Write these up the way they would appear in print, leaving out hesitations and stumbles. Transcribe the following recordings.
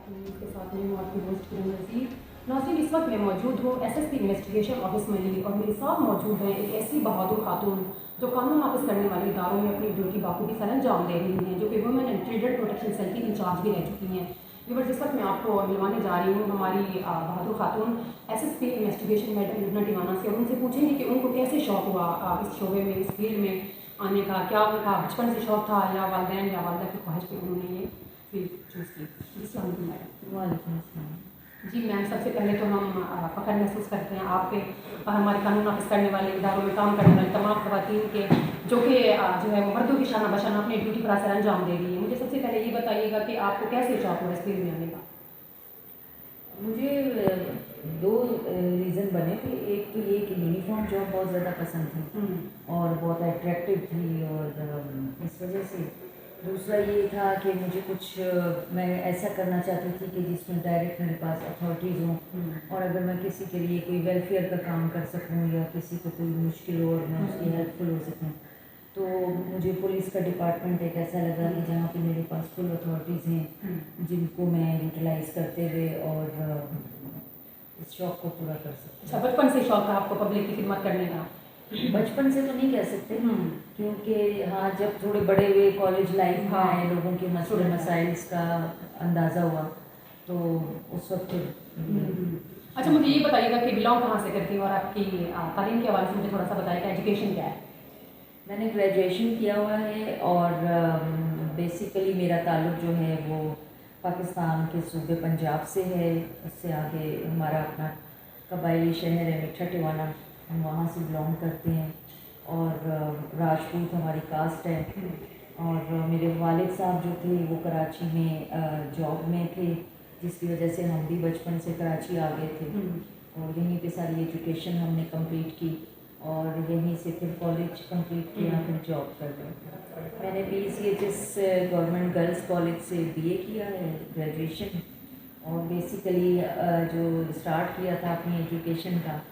इसके साथ में हूँ आपकी होस्ट किरण नज़ीर। नाज़रीन, इस वक्त मैं मौजूद हूँ एसएसपी इन्वेस्टिगेशन ऑफिस में और मेरे साथ मौजूद हैं एक ऐसी बहादुर खातून जो कानून नाफिज करने वाले इदारों में अपनी ड्यूटी बाखूबी सर अंजाम दे रही हैं, जो कि women and children protection cell की इंचार्ज भी रह चुकी हैं। व्यूअर्स, जिस वक्त मैं आपको मिलवाने जा रही हूँ हमारी बहादुर खातून SSP investigation madam Lubna Tiwana से, और उनसे पूछेंगे कि उनको कैसे शौक़ हुआ इस शोबे में, इस फील्ड में आने का। क्या उनका बचपन से शौक़ था या वालिदैन या वालदा की ख्वाहिश पे उन्होंने ये फील्ड चूज़ की। अस्सलाम वालेकुम मैडम। वालेकुम अस्सलाम। जी मैम, सबसे पहले तो हम फ़ख्र महसूस करते हैं आप पे और हमारे कानून नाफिज करने वाले इदारों में काम करने वाली तमाम ख़वातीन के, जो कि जो है वो मर्दों की शाना बशाना अपनी ड्यूटी पर असर अंजाम दे रही है। मुझे सबसे पहले ये बताइएगा कि आपको कैसे शौक़ हुआ इस फील्ड में आने का? मुझे दो रीज़न बने थे। एक तो ये कि यूनिफॉर्म जॉब बहुत ज़्यादा पसंद थी और बहुत अट्रैक्टिव थी, और इस वजह से दूसरा ये था कि मुझे कुछ मैं ऐसा करना चाहती थी कि जिसमें डायरेक्ट मेरे पास अथॉरिटीज़ हों, और अगर मैं किसी के लिए कोई वेलफेयर का काम कर सकूं या किसी को कोई मुश्किल हो और मैं उसकी हेल्पफुल हो सकूं, तो मुझे पुलिस का डिपार्टमेंट एक ऐसा लगा कि जहाँ पे मेरे पास फुल अथॉरिटीज़ हैं जिनको मैं यूटिलाइज़ करते हुए और इस शौक़ को पूरा कर सकती हूँ। अच्छा, बचपन से शौक़ था आपको पब्लिक की खिदमत करने का? बचपन से तो नहीं कह सकते, क्योंकि हाँ, जब थोड़े बड़े हुए कॉलेज लाइफ में आए, लोगों के मसले मसाइल्स का अंदाज़ा हुआ, तो उस वक्त अच्छा, मुझे ये बताइएगा कि बिलोंग कहाँ से करती हैं और आपकी तालीम के हवाले से मुझे थोड़ा सा बताइएगा, एजुकेशन क्या है? मैंने ग्रेजुएशन किया हुआ है और बेसिकली मेरा ताल्लुक़ जो है वो पाकिस्तान के सूबे पंजाब से है। उससे आगे हमारा अपना कबायली शहर है मिठा टिवाना, हम वहाँ से बिलोंग करते हैं, और राजपूत हमारी कास्ट है। और मेरे वालिद साहब जो थे वो कराची में जॉब में थे, जिसकी वजह से हम भी बचपन से कराची आ गए थे, और यहीं पे सारी एजुकेशन हमने कंप्लीट की, और यहीं से फिर कॉलेज कंप्लीट किया, फिर जॉब कर रहे। मैंने BCHS गवर्नमेंट गर्ल्स कॉलेज से BA किया है, ग्रेजुएशन। और बेसिकली जो स्टार्ट किया था अपनी एजुकेशन का,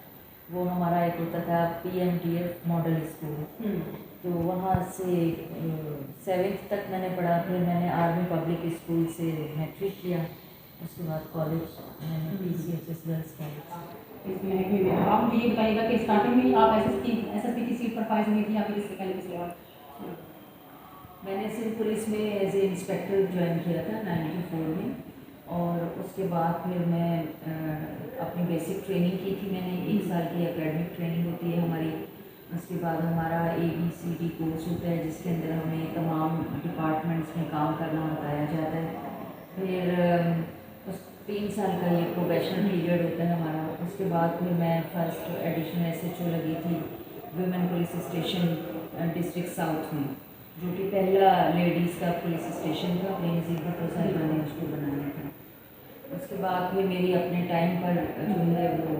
वो हमारा एक होता था PMTF मॉडल स्कूल, तो वहाँ से 7th तक मैंने पढ़ा। फिर मैंने आर्मी पब्लिक स्कूल से मैट्रिक किया, उसके बाद कॉलेज मैंने BCHS गर्ल्स कॉलेज। आप मुझे ये बताइएगा कि स्टार्टिंग में आप SSP की सीट पर फाइज हुई थी या फिर इससे पहले किसी और? मैंने सिंध पुलिस में एज ए इंस्पेक्टर ज्वाइन किया था 94 में, और उसके बाद फिर मैं अपनी बेसिक ट्रेनिंग की थी। मैंने 1 साल की एकेडमिक ट्रेनिंग होती है हमारी। उसके बाद हमारा ABCD कोर्स होता है, जिसके अंदर हमें तमाम डिपार्टमेंट्स में काम करना बताया जाता है। फिर उस 3 साल का ये प्रोबेशनल पीरियड होता है हमारा। उसके बाद फिर मैं फर्स्ट एडिशनल SHO लगी थी women police station district south में, जो कि पहला लेडीज़ का पुलिस स्टेशन था। बेनज़ीर भुट्टो साहिबा ने उसको बनाया था। उसके बाद फिर मेरी अपने टाइम पर जो है वो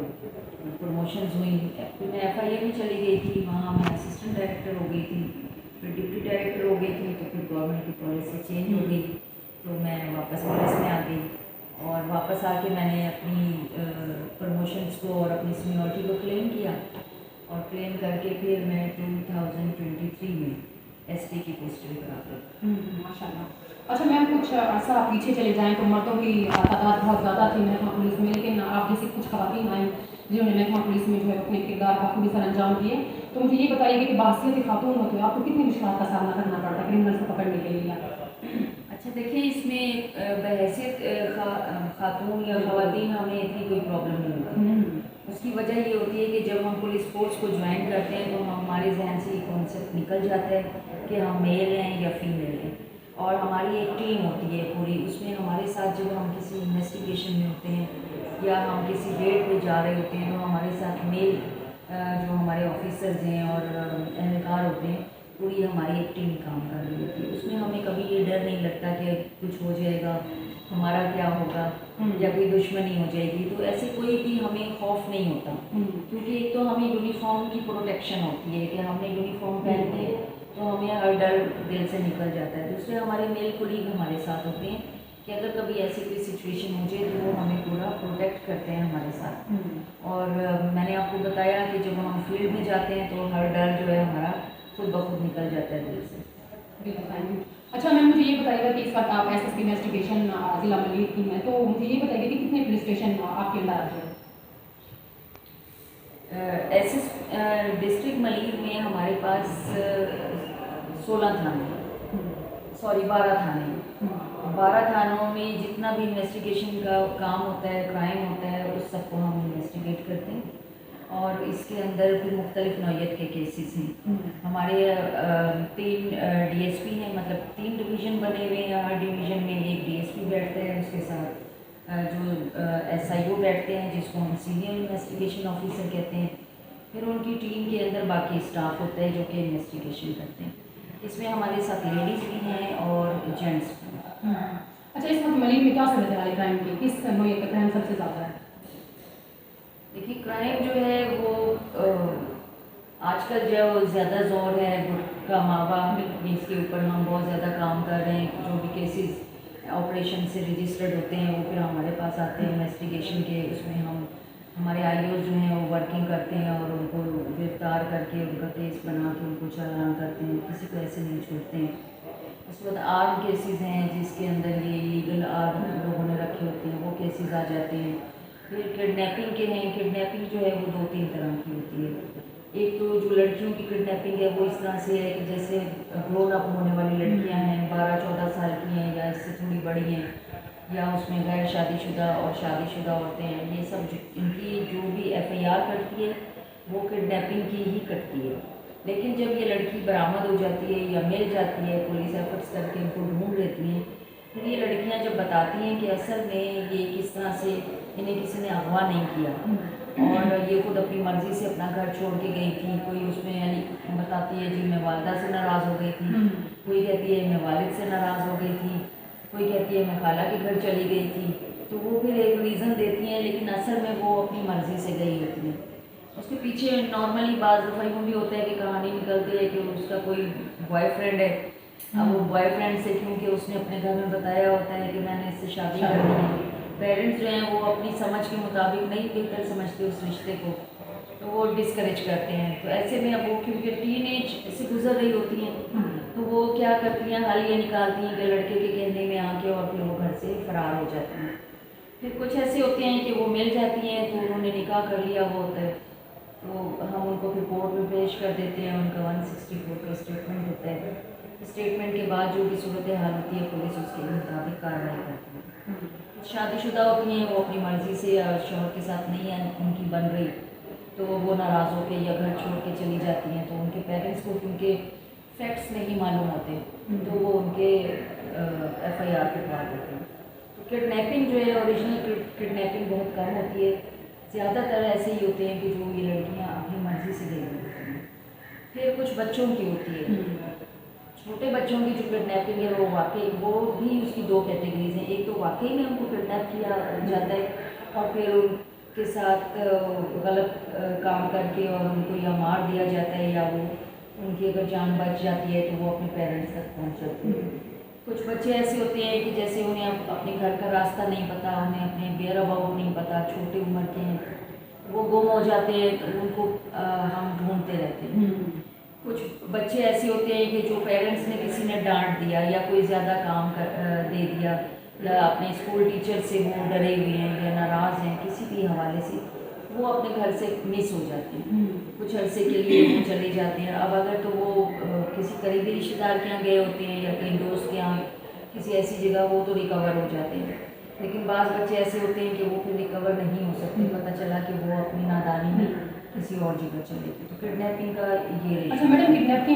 प्रमोशंस हुई। फिर मैं FIA में चली गई थी, वहाँ मैं असिस्टेंट डायरेक्टर हो गई थी, फिर डिप्टी डायरेक्टर हो गई थी। तो फिर गवर्नमेंट की पॉलिसी चेंज हो गई, तो मैं वापस पुलिस में आ गई, और वापस आके मैंने अपनी प्रमोशंस को और अपनी सीनियरिटी को क्लेम किया, और क्लेम करके फिर मैं 2023 में SP की पोस्टिंग पर आ गई। माशाल्लाह। अच्छा मैम, कुछ अर्सा पीछे चले जाएँ तो मर्दों की तादाद बहुत ज़्यादा थी महकमा पुलिस में, लेकिन आप जैसे कुछ ख़वातीन आई जिन्होंने महकमा पुलिस में जो है अपने किरदार बखूबी सर अंजाम दिए। तो मुझे ये बताइए कि बाहसियत खातून होते हो आपको कितनी मुश्किलात का सामना करना पड़ता है क्रिमिनल्स को पकड़ने के लिए? अच्छा देखिए, इसमें बहैसियत खातून या ख़वातीन हमें इतनी कोई प्रॉब्लम नहीं होती। उसकी वजह ये होती है कि जब हम पुलिस फोर्स को ज्वाइन करते हैं तो हमारे जहन से ये कॉन्सेप्ट निकल जाता है कि हम मेल हैं या फीमेल हैं, और हमारी एक टीम होती है पूरी। उसमें हमारे साथ जब हम किसी इन्वेस्टिगेशन में होते हैं या हम किसी रेड पे जा रहे होते हैं, तो हमारे साथ मेल जो हमारे ऑफिसर्स हैं और एहलकार होते हैं, पूरी हमारी एक टीम काम कर रही होती है। उसमें हमें कभी ये डर नहीं लगता कि कुछ हो जाएगा, हमारा क्या होगा, या कोई दुश्मनी हो जाएगी। तो ऐसे कोई भी हमें खौफ नहीं होता, क्योंकि एक तो हमें यूनिफॉर्म की प्रोटेक्शन होती है कि हमने यूनिफॉर्म पहन के, तो हमें हर डर दिल से निकल जाता है। दूसरे हमारे मेल कोलीग हमारे साथ होते हैं कि अगर कभी ऐसी कोई सिचुएशन हो जाए तो वो हमें पूरा प्रोटेक्ट करते हैं हमारे साथ। और मैंने आपको बताया कि जब हम फील्ड में जाते हैं तो हर डर जो है हमारा खुद ब खुद निकल जाता है दिल से। बिल्कुल। अच्छा मैम, मुझे ये बताइएगा कि इस वक्त आप एसएसपी इन्वेस्टिगेशन जिला मलिक की हैं, तो मुझे ये बताइए कि कितने पुलिस स्टेशन आपके अंदर आते हैं? एस डिस्ट्रिक्ट मलिक में हमारे पास 16 थाने, सॉरी 12 थाने। 12 थानों में जितना भी इन्वेस्टिगेशन का काम होता है, क्राइम होता है, उस सबको हम इन्वेस्टिगेट करते हैं। और इसके अंदर फिर मुख्तलिफ नौइयत के केसेस हैं। हमारे 3 डीएसपी हैं, मतलब 3 डिवीज़न बने हुए हैं। हर डिवीज़न में एक डीएसपी बैठते हैं, उसके साथ जो एसआईओ बैठते हैं, जिसको हम सीनियर इन्वेस्टिगेशन ऑफिसर कहते हैं। फिर उनकी टीम के अंदर बाकी स्टाफ होता है जो कि इन्वेस्टिगेशन करते हैं। इसमें हमारे साथ लेडीज़ भी हैं और जेंट्स भी हैं। अच्छा, इस वक्त मलिक में क्या सूरत हाल है क्राइम की? किस नौइयत का क्राइम सबसे ज़्यादा है? देखिए, क्राइम जो है वो आजकल जो ज़्यादा जोर है गुटखा मावा, इसके ऊपर हम बहुत ज़्यादा काम कर रहे हैं। जो भी केसेस ऑपरेशन से रजिस्टर्ड होते हैं वो फिर हमारे पास आते हैं इन्वेस्टिगेशन के। उसमें हम हमारे आईओ जो हैं वो वर्किंग करते हैं और उनको गिरफ्तार करके उनका केस बना के उनको चालान करते हैं, किसी को ऐसे नहीं छोड़ते हैं। उसके बाद आर्म केसेस हैं जिसके अंदर ये लीगल आर्म लोगों ने रखे होते हैं, वो केसेस आ जाते हैं। फिर किडनैपिंग के हैं। किडनैपिंग जो है वो 2-3 तरह की होती है। एक तो जो लड़कियों की किडनैपिंग है वो इस तरह से है कि जैसे ग्रोन अप होने वाली लड़कियां हैं, 12-14 साल की हैं या इससे थोड़ी बड़ी हैं, या उसमें गैर शादीशुदा और शादीशुदा औरतें हैं। ये सब इनकी जो भी एफआईआर कटती है वो किडनैपिंग की ही कटती है। लेकिन जब ये लड़की बरामद हो जाती है या मिल जाती है, पुलिस एफर्ट्स करके इनको ढूंढ लेती हैं, फिर ये लड़कियां जब बताती हैं कि असल में ये किस तरह से इन्हें किसी ने अगवा नहीं किया और ये खुद अपनी मर्ज़ी से अपना घर छोड़ के गई थी। कोई उसमें यानी बताती है जी मैं वालदा से नाराज़ हो गई थी, कोई कहती है मैं वालिद से नाराज़ हो गई थी, कोई कहती है मैं खाला के घर चली गई थी। तो वो फिर एक रीज़न देती हैं, लेकिन असल में वो अपनी मर्ज़ी से गई होती हैं। उसके पीछे नॉर्मली बाज़ दफ़ा यूँ भी होता है कि कहानी निकलती है कि उसका कोई बॉयफ्रेंड है। अब वो बॉयफ्रेंड से, क्योंकि उसने अपने घर में बताया होता है कि मैंने इससे शादी करनी है, पेरेंट्स जो हैं वो अपनी समझ के मुताबिक नहीं बेहतर समझते उस रिश्ते को, तो वो डिस्करेज करते हैं। तो ऐसे में अब वो क्योंकि टीनेज से गुजर रही होती हैं, तो वो क्या करती हैं, हाल ये निकालती हैं कि लड़के के कहने में आके और फिर वो घर से फरार हो जाती हैं। फिर कुछ ऐसे होते हैं कि वो मिल जाती हैं, तो उन्होंने निकाह कर लिया वो होता है, तो हम उनको फिर कोर्ट में पेश कर देते हैं। उनका 164 का स्टेटमेंट होता है। स्टेटमेंट के बाद जो भी सूरत हाल होती है पुलिस उसके मुताबिक कार्रवाई करती है। शादीशुदा होती हैं, वो अपनी मर्ज़ी से या शौहर के साथ नहीं है उनकी बन रही, तो वो नाराज़ होकर या घर छोड़ के चली जाती हैं। तो उनके पेरेंट्स को क्योंकि फैक्ट्स नहीं मालूम होते तो वो उनके एफआईआर कटवा देते हैं। तो किडनैपिंग जो है, ओरिजिनल किडनैपिंग बहुत कम होती है। ज़्यादातर ऐसे ही होते हैं कि जो ये लड़कियां अपनी मर्ज़ी से गई होती हैं। फिर कुछ बच्चों की होती है। छोटे बच्चों की जो किडनैपिंग है वो वाकई, वो भी उसकी 2 कैटेगरीज हैं। एक तो वाकई में उनको किडनैप किया जाता है और फिर उनके साथ गलत काम करके और उनको या मार दिया जाता है, या वो उनकी अगर जान बच जाती है तो वो अपने पेरेंट्स तक पहुंच जाते हैं। कुछ बच्चे ऐसे होते हैं कि जैसे उन्हें अपने घर का रास्ता नहीं पता, उन्हें अपने वेयर अबाउट नहीं पता, छोटी उम्र के हैं, वो गुम हो जाते हैं, तो उनको हम ढूंढते रहते हैं। कुछ बच्चे ऐसे होते हैं कि जो पेरेंट्स ने किसी ने डांट दिया या कोई ज़्यादा काम दे दिया, या अपने स्कूल टीचर से वो डरे हुए हैं या नाराज़ हैं किसी भी हवाले से, वो अपने घर से मिस हो जाते हैं। कुछ अरसे के लिए वो चले जाते हैं। अब अगर तो वो किसी करीबी रिश्तेदार के यहाँ गए होते हैं या कहीं दोस्त के यहाँ किसी ऐसी जगह, वो तो रिकवर हो जाते हैं। लेकिन बाज़ बच्चे ऐसे होते हैं कि वो फिर रिकवर नहीं हो सकते, पता चला कि वो अपनी नादानी में किसी और जगह चले गए। तो किडनैपिंग का ये रेशो। अच्छा मैडम,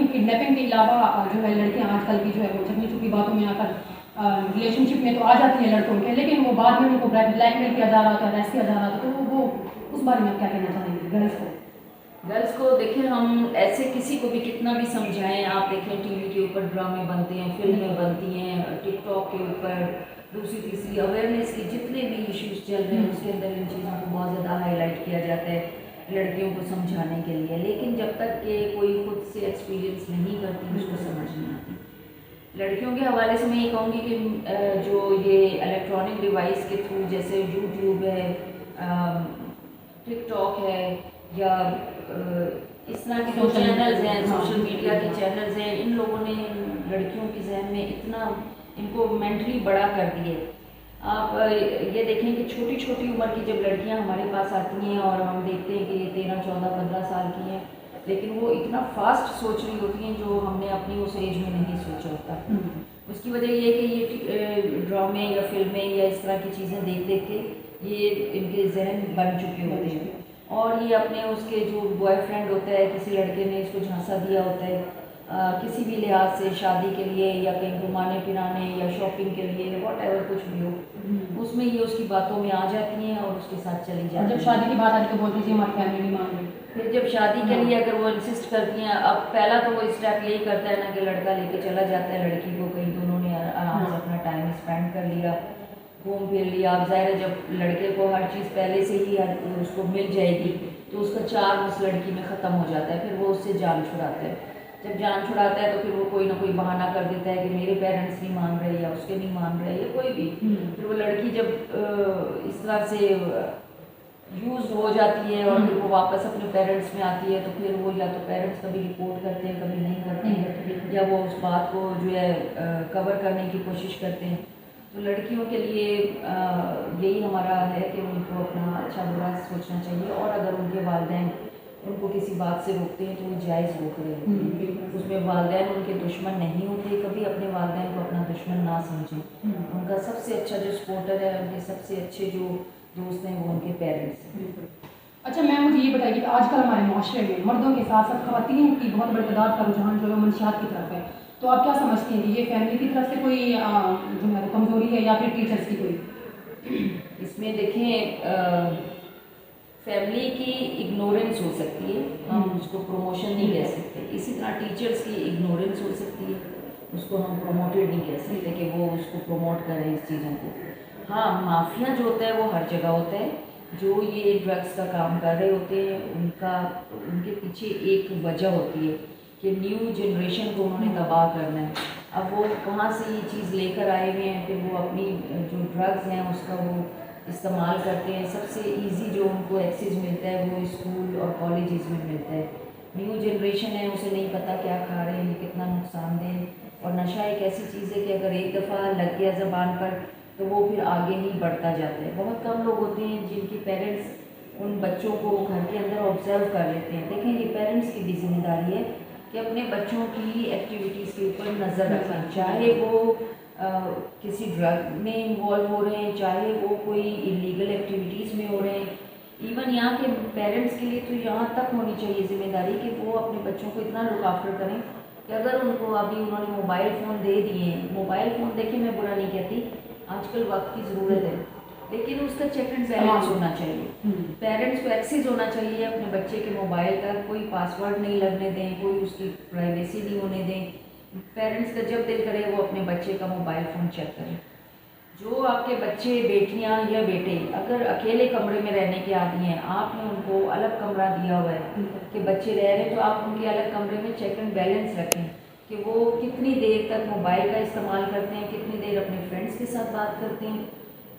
किडनैपिंग के अलावा जो है लड़कियां आजकल की जो है वो छुपी छुपी बातों में आकर रिलेशनशिप में तो आ जाती है लड़कों के, लेकिन वो बाद में उनको ब्लैकमेल किया जा रहा था, अरेस्ट किया जा रहा था, तो वो उस बारे में आप क्या कहना चाहेंगे गर्ल्स को देखिए, हम ऐसे किसी को भी कितना भी समझाएं, आप देखें टीवी के ऊपर ड्रामे बनते हैं, फिल्में बनती हैं, टिकटॉक के ऊपर दूसरी तीसरी अवेयरनेस की जितने भी इश्यूज चल रहे हैं उसके अंदर इन चीज़ों को बहुत ज़्यादा हाईलाइट किया जाता है लड़कियों को समझाने के लिए। लेकिन जब तक कि कोई खुद से एक्सपीरियंस नहीं करती उसको समझ नहीं आती। लड़कियों के हवाले से मैं ये कहूँगी कि जो ये इलेक्ट्रॉनिक डिवाइस के थ्रू जैसे यूट्यूब है, टिकटॉक है, या इस तरह के जो Social चैनल्स हैं, media, हाँ, सोशल मीडिया के हाँ। चैनल्स हैं, इन लोगों ने लड़कियों के जहन में इतना इनको मेंटली बड़ा कर दिए। आप ये देखें कि छोटी छोटी उम्र की जब लड़कियां हमारे पास आती हैं और हम देखते हैं कि ये 13, 14, 15 साल की हैं, लेकिन वो इतना फास्ट सोच रही होती हैं जो हमने अपनी उस एज में नहीं सोचा होता। उसकी वजह ये है कि ये ड्रामे या फिल्में या इस तरह की चीज़ें देख देख के ये इनके जहन बन चुके होते हैं, और ये अपने उसके जो बॉयफ्रेंड होता है, किसी लड़के ने इसको झांसा दिया होता है किसी भी लिहाज से, शादी के लिए या कहीं घुमाने फिराने या शॉपिंग के लिए, वॉट एवर कुछ भी हो, उसमें ये उसकी बातों में आ जाती हैं और उसके साथ चली और जाती जब हैं। शादी की बात आती तो बोलती थी हमारी फैमिली नहीं मान रही। फिर जब शादी के लिए अगर वो इंसिस्ट करती हैं, अब पहला तो वो स्टेप यही करता है ना कि लड़का लेके चला जाता है लड़की को कहीं, दोनों ने आराम से अपना टाइम स्पेंड कर लिया, घूम फिर लिया। अब ज़ाहिर है जब लड़के को हर चीज़ पहले से ही उसको मिल जाएगी तो उसका चार्म उस लड़की में ख़त्म हो जाता है, फिर वो उससे जान छुड़ाता है। जब जान छुड़ाता है तो फिर वो कोई ना कोई बहाना कर देता है कि मेरे पेरेंट्स नहीं मान रहे या उसके नहीं मान रहे या कोई भी। फिर वो लड़की जब इस तरह से यूज़ हो जाती है और फिर वो वापस अपने पेरेंट्स में आती है, तो फिर वो या तो पेरेंट्स कभी रिपोर्ट करते हैं, कभी नहीं करते हैं, या वो उस बात को जो है कवर करने की कोशिश करते हैं। तो लड़कियों के लिए यही हमारा है कि उनको अपना अच्छा बुरा सोचना चाहिए, और अगर उनके वालिदैन उनको किसी बात से रोकते हैं तो वो जायज़ रोक रहे होते हैं। उसमें वालिदैन उनके दुश्मन नहीं होते, कभी अपने वालिदैन को अपना दुश्मन ना समझें। उनका सबसे अच्छा जो सपोर्टर है, उनके सबसे अच्छे जो दोस्त हैं वो उनके पेरेंट्स हैं। अच्छा मैम, मुझे ये बताइए कि आजकल हमारे माशरे में मर्दों के साथ साथ खवातीन की बहुत बड़ी तादाद का रुझान जो है मंशियात की तरफ है, तो आप क्या समझती हैं कि ये फैमिली की तरफ से कोई जो है कमज़ोरी है या फिर टीचर्स की कोई? इसमें देखें, फैमिली की इग्नोरेंस हो सकती है, हम उसको प्रमोशन नहीं कह सकते। इसी तरह टीचर्स की इग्नोरेंस हो सकती है, उसको हम प्रमोटेड नहीं कह सकते कि वो उसको प्रमोट करें इस चीज़ों को। हाँ, माफिया जो होता है वो हर जगह होता है, जो ये ड्रग्स का काम कर रहे होते हैं उनके पीछे एक वजह होती है कि न्यू जनरेशन को उन्होंने तबाह करना है। अब वो कहाँ से ये चीज़ लेकर आए हुए हैं, फिर वो अपनी जो ड्रग्स हैं उसका वो इस्तेमाल करते हैं। सबसे इजी जो उनको एक्सेस मिलता है वो स्कूल और कॉलेजेस में मिलता है। न्यू जनरेशन है, उसे नहीं पता क्या खा रहे हैं, कितना नुकसानदेह। और नशा एक ऐसी चीज़ है कि अगर एक दफ़ा लग गया ज़बान पर तो वो फिर आगे ही बढ़ता जाता है। बहुत कम लोग होते हैं जिनके पेरेंट्स उन बच्चों को घर के अंदर ऑब्जर्व कर लेते हैं। देखें, ये पेरेंट्स की भी जिम्मेदारी है कि अपने बच्चों की एक्टिविटीज़ के ऊपर नज़र रखें, चाहे वो किसी ड्रग में इन्वॉल्व हो रहे हैं, चाहे वो कोई इलीगल एक्टिविटीज़ में हो रहे हैं। इवन यहाँ के पेरेंट्स के लिए तो यहाँ तक होनी चाहिए जिम्मेदारी कि वो अपने बच्चों को इतना लुक आफ्टर करें कि अगर उनको अभी उन्होंने मोबाइल फ़ोन दे दिए, मोबाइल फ़ोन देखें मैं बुरा नहीं कहती, आजकल वक्त की ज़रूरत है, लेकिन उसका चेक एंड बैलेंस होना चाहिए। पेरेंट्स को एक्सेस होना चाहिए अपने बच्चे के मोबाइल का, कोई पासवर्ड नहीं लगने दें, कोई उसकी प्राइवेसी नहीं होने दें। पेरेंट्स का जब दिल करे वो अपने बच्चे का मोबाइल फ़ोन चेक करें। जो आपके बच्चे, बेटियां या बेटे अगर अकेले कमरे में रहने के आदी हैं, आपने उनको अलग कमरा दिया हुआ है कि बच्चे रह रहे हैं, तो आप उनके अलग कमरे में चेक एंड बैलेंस रखें कि वो कितनी देर तक मोबाइल का इस्तेमाल करते हैं, कितनी देर अपने फ्रेंड्स के साथ बात करते हैं,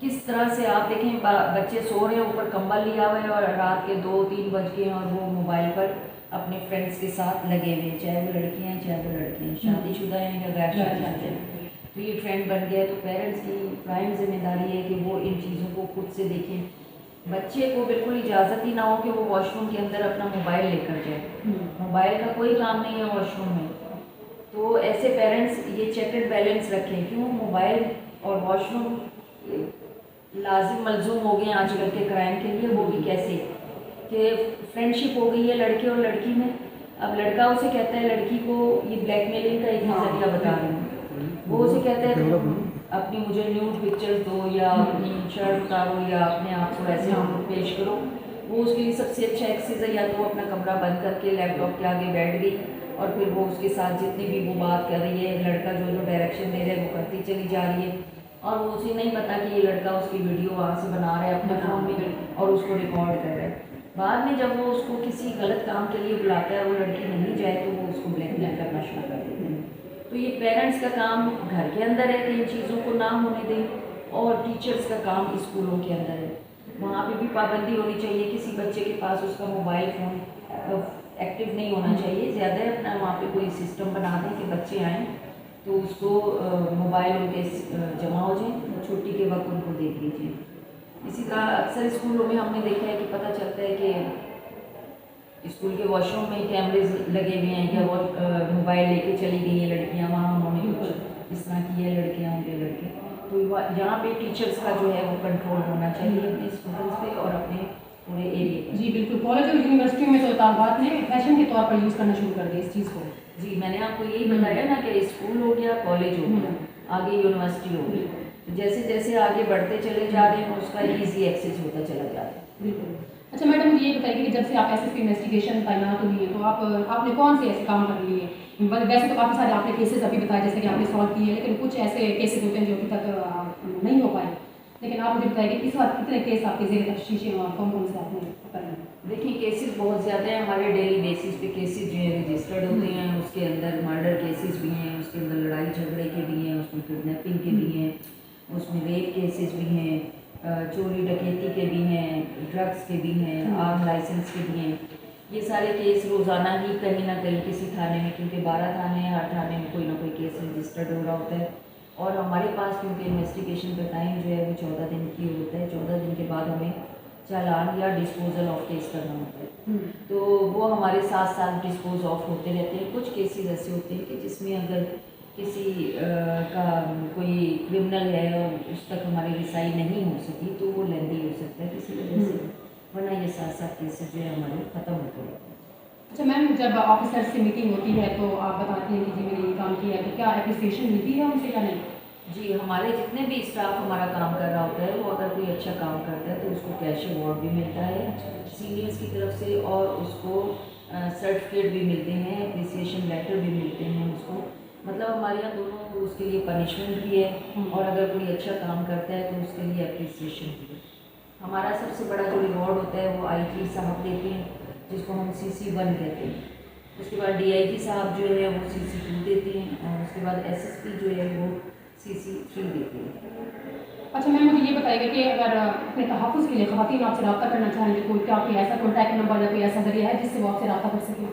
किस तरह से। आप देखें बच्चे सो रहे हैं, ऊपर कंबल लिया हुआ है और रात के 2-3 बज गए हैं और वो मोबाइल पर अपने फ्रेंड्स के साथ लगे हुए हैं, चाहे वो लड़कियां हैं चाहे वो लड़के हैं, शादीशुदा हैं या गैर शादीशुदा हैं। तो ये ट्रेंड बन गया है। तो पेरेंट्स की प्राइम जिम्मेदारी है कि वो इन चीज़ों को खुद से देखें। बच्चे को बिल्कुल इजाज़त ही ना हो कि वो वॉशरूम के अंदर अपना मोबाइल लेकर जाए। मोबाइल का कोई काम नहीं है वॉशरूम में। तो ऐसे पेरेंट्स ये चेक एंड बैलेंस रखें। क्यों मोबाइल और वॉशरूम लाजिम मलजूम हो गए हैं आजकल के क्राइम के लिए, वो भी कैसे कि फ्रेंडशिप हो गई है लड़के और लड़की में। अब लड़का उसे कहता है लड़की को, ये ब्लैकमेलिंग का एक जरिया बता रही हूँ, वो उसे कहता है अपनी मुझे न्यूड पिक्चर्स दो या अपनी शर्ट उतारो या अपने आप को ऐसे पेश करो। वो उसके लिए सबसे अच्छा एक्सेस है, या तो वो अपना कमरा बंद करके लैपटॉप के आगे बैठ गई और फिर वो उसके साथ जितनी भी वो बात कर रही है, लड़का जो जो डायरेक्शन दे रहा है वो करती चली जा रही है, और वो उसे नहीं पता कि ये लड़का उसकी वीडियो वहाँ से बना रहा है अपने फ़ोन में और उसको रिकॉर्ड कर रहा है। बाद में जब वो उसको किसी गलत काम के लिए बुलाता है और वो लड़की नहीं जाए तो वो उसको ब्लैकमेल करना शुरू कर देते हैं। तो ये पेरेंट्स का काम घर के अंदर है कि इन चीज़ों को ना होने दें, और टीचर्स का काम स्कूलों के अंदर है, वहाँ पे भी पाबंदी होनी चाहिए। किसी बच्चे के पास उसका मोबाइल फ़ोन एक्टिव नहीं होना चाहिए ज़्यादा। अपना वहाँ पे कोई सिस्टम बना दें कि बच्चे आएँ तो उसको मोबाइल उनके जमा हो जाए, छुट्टी के वक्त उनको देख लीजिए। इसी तरह अक्सर स्कूलों में हमने देखा है कि पता चलता है कि स्कूल के वॉशरूम में कैमरेज लगे हुए हैं या वो मोबाइल लेके चली गई हैं लड़कियाँ, वहाँ उन्होंने कुछ इस तरह किया है लड़कियाँ उनके लड़के। तो यहाँ पे टीचर्स का जो है वो कंट्रोल होना चाहिए अपने स्टूडेंट्स पे और अपने पूरे एरिया पे। जी बिल्कुल, कॉलेज और यूनिवर्सिटी में तो तालबात ने फैशन के तौर पर यूज़ करना शुरू कर दिया इस चीज़ को। जी मैंने आपको यही बताया ना कि स्कूल हो गया, कॉलेज हो गया, आगे यूनिवर्सिटी हो गई, तो जैसे जैसे आगे बढ़ते चले जा रहे हैं उसका ईजी एक्सेस होता चला जा रहा है। बिल्कुल। अच्छा मैडम, मुझे ये बताइए कि जब से आप एसएसपी इन्वेस्टिगेशन तैनात हुई है तो आपने कौन से ऐसे काम कर लिए? वैसे तो काफ़ी सारे आपने केसेस अभी बताए जैसे कि आपने सॉल्व किए, लेकिन कुछ ऐसे केसेस होते हैं जो अभी तक नहीं हो पाए, लेकिन आप मुझे बताइए कि इस बार कितने केस आपके ज़ेरे तफ्तीश हैं और कौन कौन से आपने पकड़े हैं? देखिए केसेस बहुत ज़्यादा हैं, हमारे डेली बेसिस पे केसेस जो है रजिस्टर्ड होते हैं। उसके अंदर मर्डर केसेस भी हैं, उसके अंदर लड़ाई झगड़े के भी हैं, उसमें किडनैपिंग के भी हैं, उसमें रेप केसेस भी हैं, चोरी डकैती के भी हैं, ड्रग्स के भी हैं, आर्म लाइसेंस के भी हैं। ये सारे केस रोज़ाना ही कहीं ना कहीं किसी थाने में, क्योंकि 12 थाने हैं, हर थाने में कोई ना कोई केस रजिस्टर्ड हो रहा होता है। और हमारे पास क्योंकि इन्वेस्टिगेशन का टाइम जो है वो 14 दिन की होता है, 14 दिन के बाद हमें चालान या डिस्पोजल ऑफ केस करना होता है। तो वो हमारे साथ साथ डिस्पोज ऑफ होते रहते हैं। कुछ केसेस ऐसे होते हैं कि जिसमें अगर किसी का कोई क्रिमिनल है और उस तक हमारी रिसाई नहीं हो सकी तो वो लेंदी हो सकता है किसी वजह से, वरना ये साथ साथ केसेस जो है हमारे ख़त्म होते रहते हैं। अच्छा मैम, जब ऑफिसर से मीटिंग होती है तो आप बताती हैं कि जी मैंने ये काम किया है, तो क्या एप्रिसिएशन मिलती है उनसे या नहीं? जी हमारे जितने भी स्टाफ हमारा काम कर रहा होता है वो अगर कोई अच्छा काम करता है तो उसको कैश अवार्ड भी मिलता है सीनियर्स की तरफ से, और उसको सर्टिफिकेट भी मिलते हैं, अप्रिसिएशन लेटर भी मिलते हैं उसको। मतलब हमारे यहाँ दोनों, उसके लिए पनिशमेंट भी है और अगर कोई अच्छा काम करता है तो उसके लिए अप्रिसिएशन भी है। हमारा सबसे बड़ा जो रिवॉर्ड होता है वो IG साहब देते हैं, जिसको हम CC1 कहते हैं। उसके बाद DIG साहब जो है वो CC2 देते हैं, और उसके बाद SSP जो है वो CC3 देते हैं। अच्छा मैम, मुझे ये बताइएगा कि अगर अपने तहफ़्फ़ुज़ के लिए ख़वातीन आपसे रब्ता करना चाहें तो क्या कोई ऐसा कॉन्टैक्ट नंबर या कोई ऐसा ज़रिया है जिससे वो आपसे रब्ता कर सकें?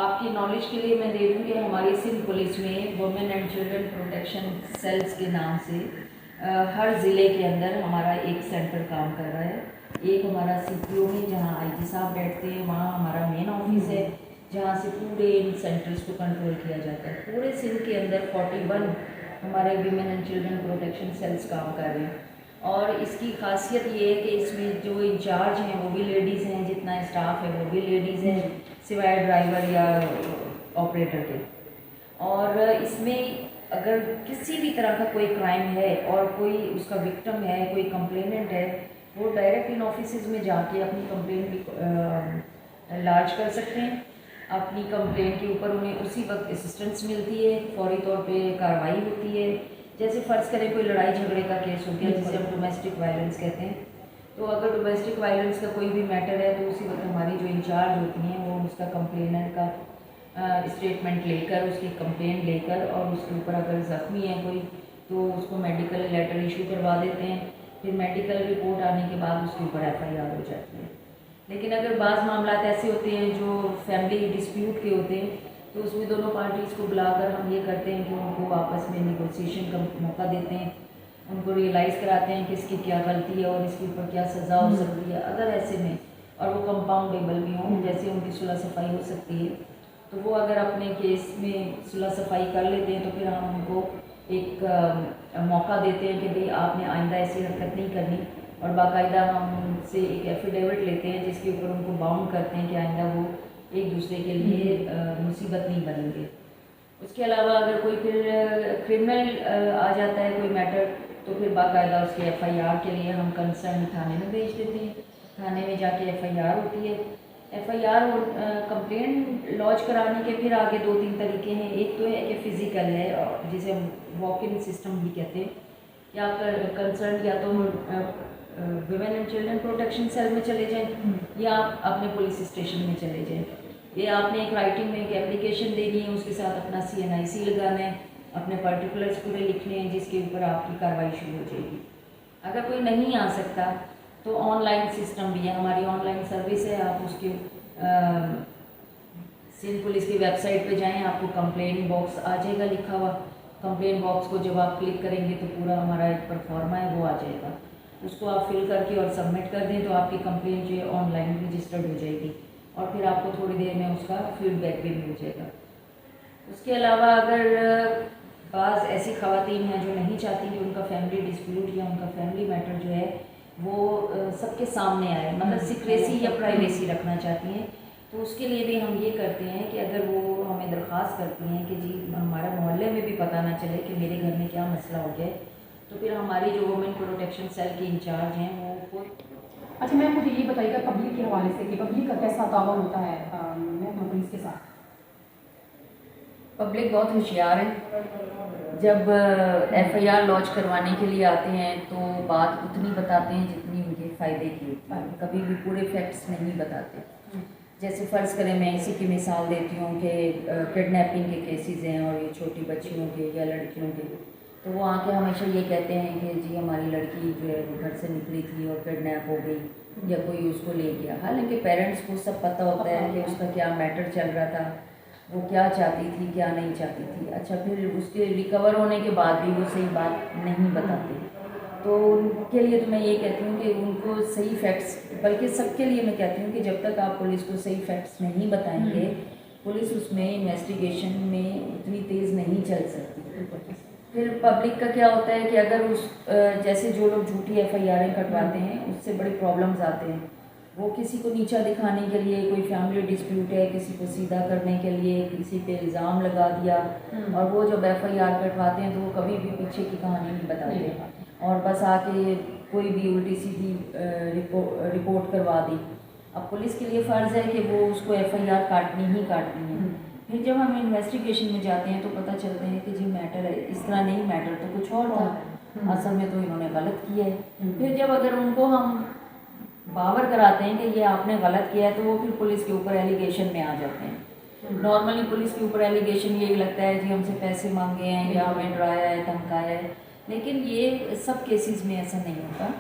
आपकी नॉलेज के लिए मैं दे दूँ कि हमारी सिंध पुलिस में women and children protection cells के नाम से हर ज़िले के अंदर हमारा एक सेंटर काम कर रहा है। एक हमारा CPO में जहाँ IG साहब बैठते हैं, वहाँ हमारा मेन ऑफिस है जहाँ से पूरे इन सेंटर्स को कंट्रोल किया जाता है। पूरे सिंध के अंदर 41 हमारे women and children protection cells काम कर रहे हैं, और इसकी खासियत ये है कि इसमें जो इंचार्ज हैं वो भी लेडीज़ हैं, जितना स्टाफ है वो भी लेडीज़ हैं, सिवाय ड्राइवर या ऑपरेटर के। और इसमें अगर किसी भी तरह का कोई क्राइम है और कोई उसका विक्टिम है, कोई कंप्लेनेंट है, वो डायरेक्ट इन ऑफिस में जाके अपनी कंप्लेंट भी लार्ज कर सकते हैं। अपनी कंप्लेंट के ऊपर उन्हें उसी वक्त असिस्टेंस मिलती है, फौरी तौर पे कार्रवाई होती है। जैसे फ़र्ज़ करें कोई लड़ाई झगड़े का केस हो गया जिसे हम डोमेस्टिक वायलेंस कहते हैं, तो अगर डोमेस्टिक वायलेंस का कोई भी मैटर है तो उसी वक्त हमारी जो इंचार्ज होती हैं वो उसका कंप्लेनेंट का स्टेटमेंट लेकर, उसकी कंप्लेंट लेकर, और उसके ऊपर अगर ज़ख्मी है कोई तो उसको मेडिकल लेटर इशू करवा देते हैं। फिर मेडिकल रिपोर्ट आने के बाद उसके ऊपर FIR हो जाती है। लेकिन अगर बाज़ मामला ऐसे होते हैं जो फैमिली डिस्प्यूट के होते हैं तो उसमें दोनों पार्टीज़ को बुलाकर हम ये करते हैं कि उनको आपस में निगोशिएशन का मौका देते हैं, उनको रियलाइज़ कराते हैं कि इसकी क्या गलती है और इसके ऊपर क्या सज़ा हो सकती है। अगर ऐसे में और वो कंपाउंडेबल भी हों, जैसे उनकी सुलह सफाई हो सकती है, तो वो अगर अपने केस में सुलह सफाई कर लेते हैं तो फिर हम उनको एक मौका देते हैं कि भाई आपने आइंदा ऐसी हरकत नहीं करनी, और बाकायदा हम उनसे एक एफिडेविट लेते हैं जिसके ऊपर उनको बाउंड करते हैं कि आइंदा वो एक दूसरे के लिए मुसीबत नहीं बनेंगे। उसके अलावा अगर कोई फिर क्रिमिनल आ जाता है कोई मैटर, तो फिर बाकायदा उसके FIR के लिए हम कंसर्न थाने में भेज देते हैं। थाने में जाके FIR होती है। FIR और कंप्लेंट लॉन्च कराने के फिर आगे 2-3 तरीके हैं। एक तो है कि फ़िज़िकल है, जिसे हम वॉक इन सिस्टम भी कहते हैं, या कंसर्न या तो women and children protection cell में चले जाएं या आप अपने पुलिस स्टेशन में चले जाएं। ये आपने एक राइटिंग में एक एप्लीकेशन देनी है, उसके साथ अपना CNIC लगाना है, अपने पर्टिकुलर्स पूरे लिखने हैं जिसके ऊपर आपकी कार्रवाई शुरू हो जाएगी। अगर कोई नहीं आ सकता तो ऑनलाइन सिस्टम भी है, हमारी ऑनलाइन सर्विस है। आप उसके सिंध पुलिस की वेबसाइट पे जाएं, आपको कंप्लेंट बॉक्स आ जाएगा लिखा हुआ। कंप्लेंट बॉक्स को जब आप क्लिक करेंगे तो पूरा हमारा एक परफॉर्मा है वो आ जाएगा, उसको आप फिल करके और सबमिट कर दें तो आपकी कंप्लेंट जो है ऑनलाइन रजिस्टर्ड हो जाएगी और फिर आपको थोड़ी देर में उसका फीडबैक भी मिल जाएगा। उसके अलावा अगर बाज़ ऐसी ख़वातीन हैं जो नहीं चाहती कि उनका फैमिली डिस्प्यूट या उनका फैमिली मैटर जो है वो सबके सामने आए, मतलब सीक्रेसी या प्राइवेसी रखना चाहती हैं, तो उसके लिए भी हम ये करते हैं कि अगर वो हमें दरख्वास्त करती हैं कि जी हमारा मोहल्ले में भी पता ना चले कि मेरे घर में क्या मसला हो गया, तो फिर हमारी जो वुमेन प्रोटेक्शन सेल की इंचार्ज हैं वो खुद। अच्छा मैम, मुझे ये बताइएगा पब्लिक के हवाले से कि पब्लिक का कैसा ताउन होता है मैम पुलिस के साथ? पब्लिक बहुत होशियार है। जब एफआईआर लॉन्च करवाने के लिए आते हैं तो बात उतनी बताते हैं जितनी उनके फ़ायदे की होती है, कभी भी पूरे फैक्ट्स नहीं बताते। जैसे फ़र्ज़ करें, मैं इसी की मिसाल देती हूँ कि किडनैपिंग के केसेस हैं और ये छोटी बच्चियों के या लड़कियों के, तो वो आके हमेशा ये कहते हैं कि जी हमारी लड़की जो है वो घर से निकली थी और किडनैप हो गई या कोई उसको ले गया। हालांकि पेरेंट्स को सब पता होता है कि उसका क्या मैटर चल रहा था, वो क्या चाहती थी क्या नहीं चाहती थी। अच्छा, फिर उसके रिकवर होने के बाद भी वो सही बात नहीं बताते, तो उनके लिए तो मैं ये कहती हूँ कि उनको सही फैक्ट्स, बल्कि सबके लिए मैं कहती हूँ कि जब तक आप पुलिस को सही फैक्ट्स नहीं बताएंगे पुलिस उसमें इन्वेस्टिगेशन में उतनी तेज़ नहीं चल सकती। फिर पब्लिक का क्या होता है कि अगर उस जैसे जो लोग झूठी एफआईआर कटवाते हैं उससे बड़े प्रॉब्लम्स आते हैं। वो किसी को नीचा दिखाने के लिए, कोई फैमिली डिस्प्यूट है, किसी को सीधा करने के लिए किसी पे इल्ज़ाम लगा दिया, और वो जब एफआईआर कटवाते हैं तो वो कभी भी पीछे की कहानी नहीं बताते और बस आके कोई भी उल्टी सीधी रिपोर्ट करवा दी। अब पुलिस के लिए फ़र्ज़ है कि वो उसको एफआईआर काटनी ही काटनी है। फिर जब हम इन्वेस्टिगेशन में जाते हैं तो पता चलते हैं कि जी मैटर है इस तरह नहीं, मैटर तो कुछ और था, असल में तो इन्होंने गलत किया है। फिर जब अगर उनको हम बावर कराते हैं कि ये आपने गलत किया है तो वो फिर पुलिस के ऊपर एलिगेशन में आ जाते हैं। नॉर्मली पुलिस के ऊपर एलिगेशन यही लगता है जी हमसे पैसे मांगे हैं या हमें डराया है, धमकाया है, लेकिन ये सब केसेस में ऐसा नहीं होता।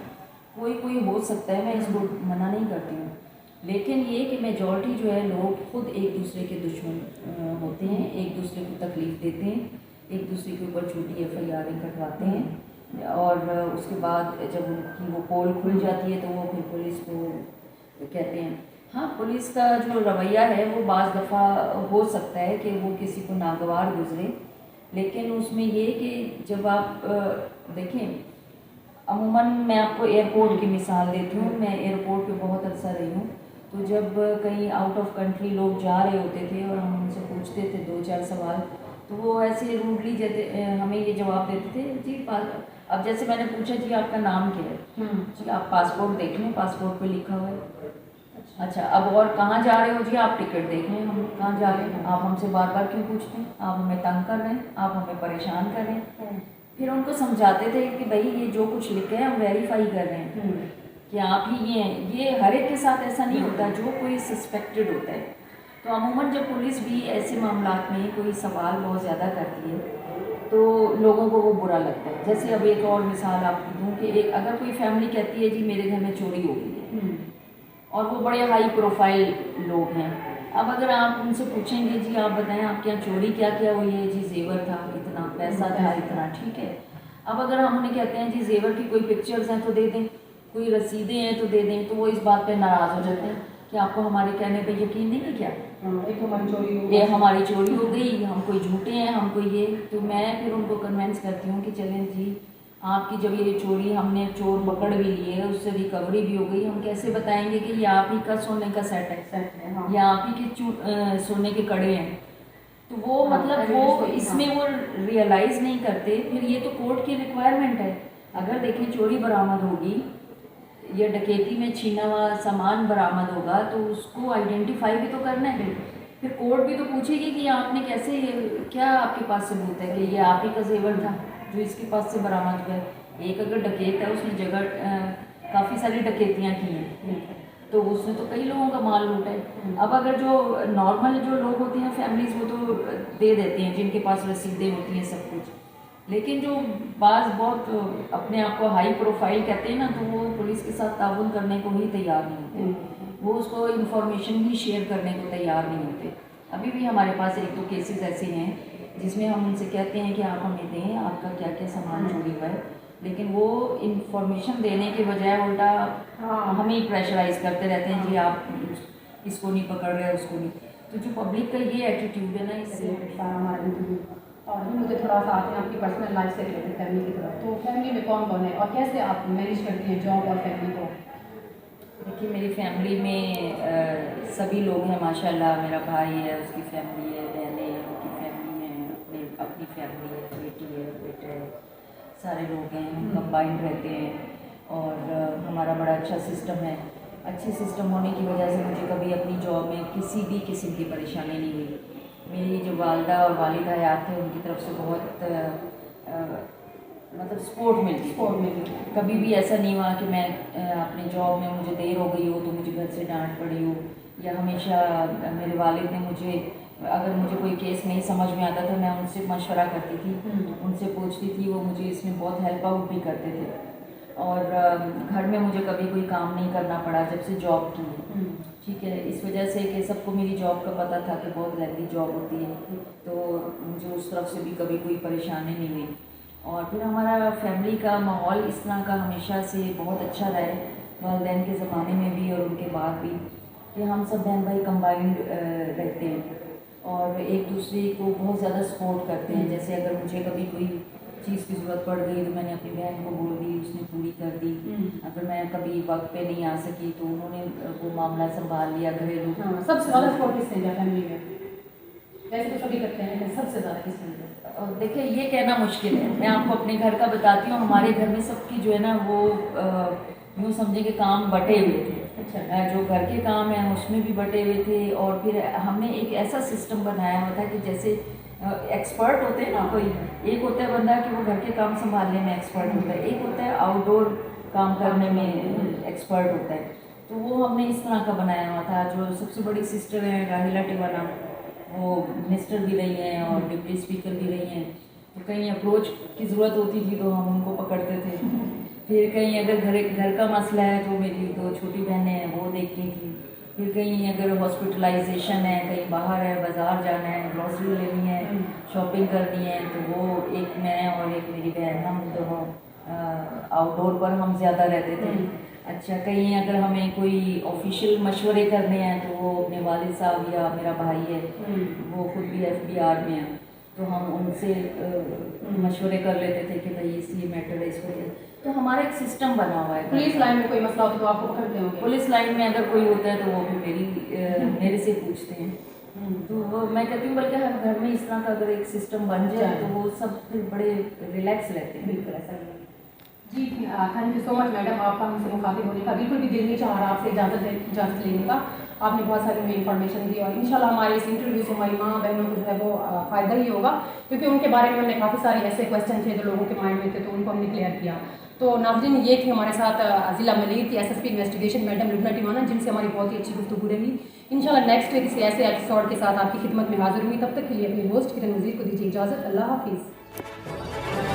कोई हो सकता है, मैं इसको मना नहीं करती हूँ, लेकिन ये कि मेजॉरिटी जो है लोग खुद एक दूसरे के दुश्मन होते हैं, एक दूसरे को तकलीफ़ देते हैं, एक दूसरे के ऊपर झूठी एफआईआर कटवाते हैं और उसके बाद जब उनकी वो पोल खुल जाती है तो वो फिर पुलिस को कहते हैं। हाँ, पुलिस का जो रवैया है वो बाज़ दफ़ा हो सकता है कि वो किसी को नागवार गुजरे, लेकिन उसमें ये कि जब आप देखें, अमूमन मैं आपको एयरपोर्ट की मिसाल देती हूँ। मैं एयरपोर्ट पे बहुत अरसा रही हूँ, तो जब कहीं आउट ऑफ कंट्री लोग जा रहे होते थे और हम उनसे पूछते थे 2-4 सवाल, तो वो ऐसे रूडली जैसे हमें ये जवाब देते थे जी अब जैसे मैंने पूछा जी आपका नाम क्या है, जी आप पासपोर्ट देख लें, पासपोर्ट पे लिखा हुआ है। अच्छा, अब और कहाँ जा रहे हो जी, आप टिकट देख लें, हम कहाँ जा रहे हैं, आप हमसे बार बार क्यों पूछते हैं, आप हमें तंग कर रहे हैं, आप हमें परेशान कर रहे हैं। फिर उनको समझाते थे कि भाई ये जो कुछ लिखे हैं हम वेरीफाई कर रहे हैं कि आप ही ये हैं। ये हर एक के साथ ऐसा नहीं होता, जो कोई सस्पेक्टेड होता है। तो अमूमन जब पुलिस भी ऐसे मामलात में कोई सवाल बहुत ज़्यादा करती है तो लोगों को वो बुरा लगता है। जैसे अब एक और मिसाल आपको दूँ कि अगर कोई फैमिली कहती है जी मेरे घर में चोरी हो गई है और वो बड़े हाई प्रोफाइल लोग हैं, अब अगर आप उनसे पूछेंगे जी आप बताएं आपके यहाँ चोरी क्या क्या हुई है, जी जेवर था, इतना पैसा था, इतना, ठीक है। अब अगर हम उन्हें कहते हैं जी जेवर की कोई पिक्चर्स हैं तो दे दें, कोई रसीदें हैं तो दे दें, तो वो इस बात पे नाराज़ हो जाते हैं कि आपको हमारे कहने पे यकीन नहीं है क्या, एक हमारी चोरी हो ये हमारी चोरी हो गई, हम कोई झूठे हैं, हम कोई ये। तो मैं फिर उनको कन्वेंस करती हूँ कि चलें जी आपकी जब ये चोरी हमने चोर पकड़ भी लिए, उससे रिकवरी भी हो गई, हम कैसे बताएंगे कि ये आप ही का सोने का सेट है हाँ। या आप ही के सोने के कड़े हैं। तो वो मतलब वो इसमें वो रियलाइज़ नहीं करते। फिर ये तो कोर्ट की रिक्वायरमेंट है। अगर देखें चोरी बरामद होगी या डकैती में छीना हुआ सामान बरामद होगा तो उसको आइडेंटिफाई भी तो करना है। फिर कोर्ट भी तो पूछेगी कि आपने कैसे, क्या आपके पास सबूत है कि ये आप ही का जेवर था जो इसके पास से बरामद हुआ है। एक अगर डकैत है उसने जगह काफ़ी सारी डकैतियाँ की हैं तो उसने तो कई लोगों का माल लूटा है। अब अगर जो नॉर्मल जो लोग होते हैं फैमिलीज वो तो दे देते हैं जिनके पास रसीदें होती हैं सब कुछ, लेकिन जो बाज़ बहुत अपने आप को हाई प्रोफाइल कहते हैं ना, तो वो पुलिस के साथ ताउन करने को ही तैयार नहीं होते, वो उसको इन्फॉर्मेशन भी शेयर करने को तैयार नहीं होते। अभी भी हमारे पास एक दो केसेस ऐसे हैं जिसमें हम उनसे कहते हैं कि आप हमें दें आपका क्या क्या सामान चोरी हुआ है, लेकिन वो इन्फॉर्मेशन देने के बजाय उल्टा हमें ही प्रेशराइज करते रहते हैं कि आप इसको नहीं पकड़ रहे उसको नहीं। तो जो पब्लिक का ये एटीट्यूड है ना, इससे और भी मुझे थोड़ा सा आते हैं आपकी पर्सनल लाइफ से रिलेटेड फैमिली की तरफ। तो फैमिली में कौन कौन है और कैसे आप मैनेज करती हैं जॉब और फैमिली को? देखिए, मेरी फैमिली में सभी लोग हैं माशाल्लाह। मेरा भाई है, उसकी फैमिली है, बहनें हैं, उनकी फैमिली है, अपनी फैमिली है, बेटी है, बेटे है, सारे लोग हैं, हम कंबाइंड रहते हैं और हमारा बड़ा अच्छा सिस्टम है। अच्छे सिस्टम होने की वजह से मुझे कभी अपनी जॉब में किसी भी किस्म की परेशानी नहीं हुई। मेरी जो वालदा और वालिद हयात थे उनकी तरफ से बहुत मतलब सपोर्ट मिलती। कभी भी ऐसा नहीं हुआ कि मैं अपने जॉब में मुझे देर हो गई हो तो मुझे घर से डांट पड़ी हो, या हमेशा मेरे वालिद ने मुझे, अगर मुझे कोई केस नहीं समझ में आता था, मैं उनसे मशवरा करती थी, उनसे पूछती थी, वो मुझे इसमें बहुत हेल्प आउट भी करते थे। और घर में मुझे कभी कोई काम नहीं करना पड़ा जब से जॉब की है, ठीक है। इस वजह से कि सबको मेरी जॉब का पता था कि बहुत लेंथी जॉब होती है, तो मुझे उस तरफ से भी कभी कोई परेशानी नहीं हुई। और फिर हमारा फैमिली का माहौल इस तरह का हमेशा से बहुत अच्छा रहा है, वालिदैन के ज़माने में भी और उनके बाद भी, कि हम सब बहन भाई कंबाइंड रहते हैं और एक दूसरे को बहुत ज़्यादा सपोर्ट करते हैं। जैसे अगर मुझे कभी कोई चीज़ की ज़रूरत पड़ गई तो मैंने अपनी बहन को बोल दी, उसने पूरी कर दी। अगर मैं कभी वक्त पे नहीं आ सकी तो उन्होंने वो मामला संभाल लिया, घरेलू। सबसे ज़्यादा सपोर्ट किससे है फैमिली में? वैसे तो सभी करते हैं, लेकिन सबसे ज़्यादा किससे? देखिए, ये कहना मुश्किल है। मैं आपको अपने घर का बताती हूँ। हमारे घर में सबकी जो है ना वो यूँ समझे कि काम बटे हुए थे। अच्छा। जो घर के काम हैं उसमें भी बटे हुए थे, और फिर हमने एक ऐसा सिस्टम बनाया हुआ था कि जैसे एक्सपर्ट होते हैं ना, कोई एक होता है बंदा कि वो घर के काम संभालने में एक्सपर्ट होता है, एक होता है आउटडोर काम करने में एक्सपर्ट होता है। तो वो हमने इस तरह का बनाया हुआ था। जो सबसे बड़ी सिस्टर हैं राहिला टिवाना, वो मिनिस्टर भी रही हैं और डिप्टी स्पीकर भी रही हैं, तो कहीं अप्रोच की ज़रूरत होती थी तो हम उनको पकड़ते थे। फिर कहीं अगर घर का मसला है तो मेरी दो छोटी बहनें हैं, वो देखती थी। फिर कहीं अगर हॉस्पिटलाइजेशन है, कहीं बाहर है, बाज़ार जाना है, ग्रॉसरी लेनी है, शॉपिंग करनी है, तो वो एक मैं और एक मेरी बहन, हम दोनों आउटडोर पर हम ज़्यादा रहते थे। अच्छा, कहीं अगर हमें कोई ऑफिशियल मशवरे करने हैं तो वो अपने वालिद साहब या मेरा भाई है, वो खुद भी FBR में है, तो हम उनसे मशवरे कर लेते थे कि भाई ये मैटर है, इस वजह। तो हमारा एक सिस्टम बना हुआ है। पुलिस लाइन में कोई मसला होता तो आपको पकड़ते होंगे? पुलिस लाइन में अगर कोई होता है तो वो भी मेरे से पूछते हैं। तो वो मैं कहती हूँ बल्कि हर घर में इस तरह का अगर एक सिस्टम बन जाए तो वो सब फिर बड़े रिलैक्स रहते हैं। बिल्कुल ऐसा ही है। जी, thank you so much madam, आपका हमसे मुखातिब होने का बिल्कुल भी दिल नहीं चाह रहा आपसे इजाज़त लेने का। आपने बहुत सारी हमें इन्फॉर्मेशन दी और इंशाल्लाह हमारे इस इंटरव्यू से हमारी माँ बहनों को जो है वो फ़ायदा ही होगा, क्योंकि उनके बारे में हमने काफ़ी सारे ऐसे क्वेश्चन थे जो लोगों के माइंड में थे, तो उनको हमने क्लियर किया। तो नाज़रीन, ये थी हमारे साथ ज़िला मलीर की SSP investigation madam Lubna Tiwana, जिनसे हमारी बहुत ही अच्छी गुफ्तगू रही। इंशाल्लाह नेक्स्ट वीक किसी ऐसे एपिसोड के साथ आपकी खिदमत में हाजिर हुई। तब तक के लिए अपनी होस्ट किरण वज़ीर को दीजिए इजाज़त। अल्लाह हाफिज़।